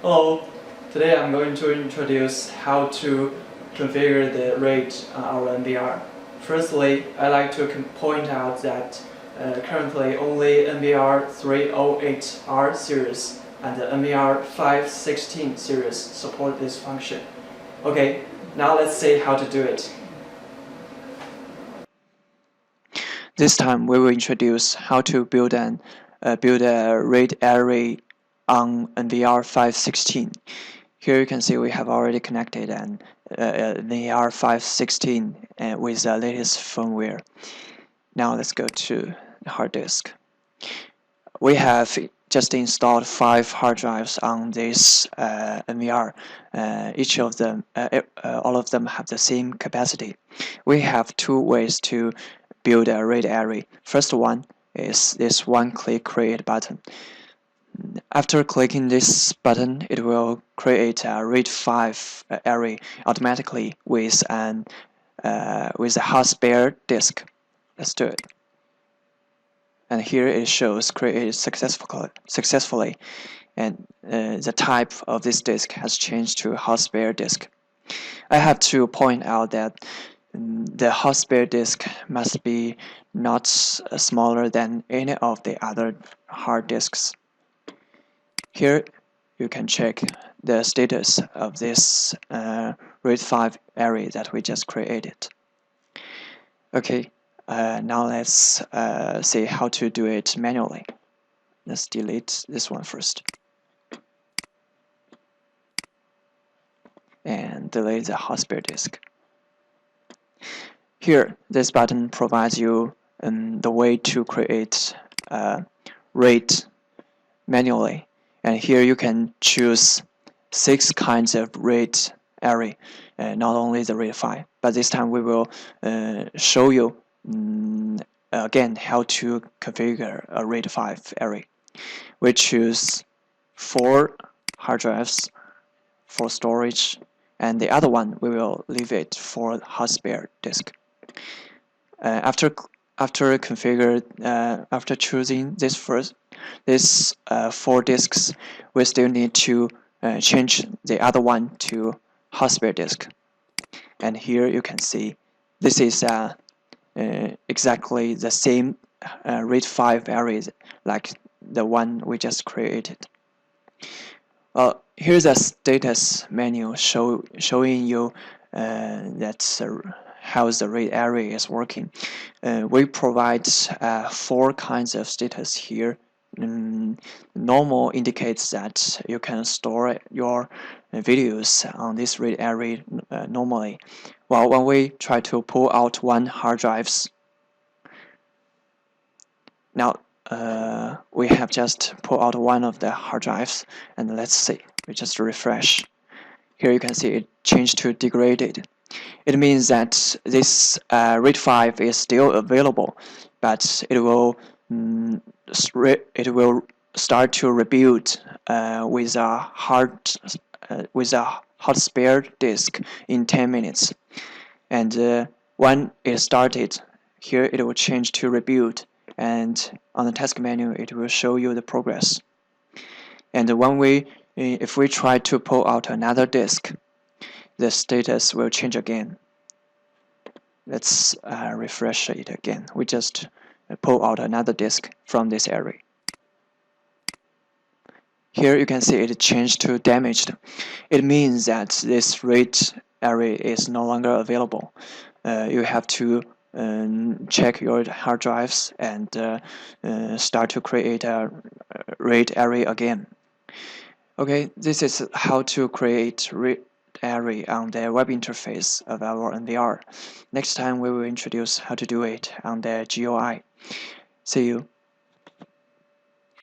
Hello, today I'm going to introduce how to configure the rate on our NVR. Firstly, I'd like to point out that currently only NVR 308R series and the NVR 516 series support this function. Okay, now let's see how to do it. This time we will introduce how to build a rate array on NVR 516. Here you can see we have already connected an NVR 516 with the latest firmware. Now let's go to the hard disk. We have just installed 5 hard drives on this NVR. Each of them, all of them have the same capacity. We have 2 ways to build a RAID array. First one is this one-click create button. After clicking this button, it will create a RAID 5 array automatically with a hot spare disk. Let's do it. And here it shows created successfully, and the type of this disk has changed to hot spare disk. I have to point out that the hot spare disk must be not smaller than any of the other hard disks. Here you can check the status of this RAID 5 array that we just created. Okay, now let's see how to do it manually. Let's delete this one first. And delete the hot spare disk. Here, this button provides you the way to create RAID manually. And here you can choose 6 kinds of RAID array, not only the RAID 5. But this time we will show you again how to configure a RAID 5 array. We choose 4 hard drives for storage, and the other one we will leave it for hot spare disk. After choosing this 4 disks, we still need to change the other one to hot spare disk. And here you can see this is exactly the same RAID 5 array like the one we just created. Here's a status menu showing you how the RAID array is working. We provide 4 kinds of status here. Normal indicates that you can store your videos on this RAID array normally. While when we try to pull out one hard drives, now we have just pulled out one of the hard drives, and let's see, we just refresh. Here you can see it changed to degraded. It means that this RAID 5 is still available, but it will start to rebuild with a hot spare disk in 10 minutes. And when it started, here it will change to rebuild, and on the task menu it will show you the progress. And if we try to pull out another disk, the status will change again. Let's refresh it again. We just pull out another disk from this array. Here you can see it changed to damaged. It means that this RAID array is no longer available. You have to check your hard drives and start to create a RAID array again. Okay, this is how to create RAID array on the web interface of our NVR. Next time we will introduce how to do it on the GUI. See you.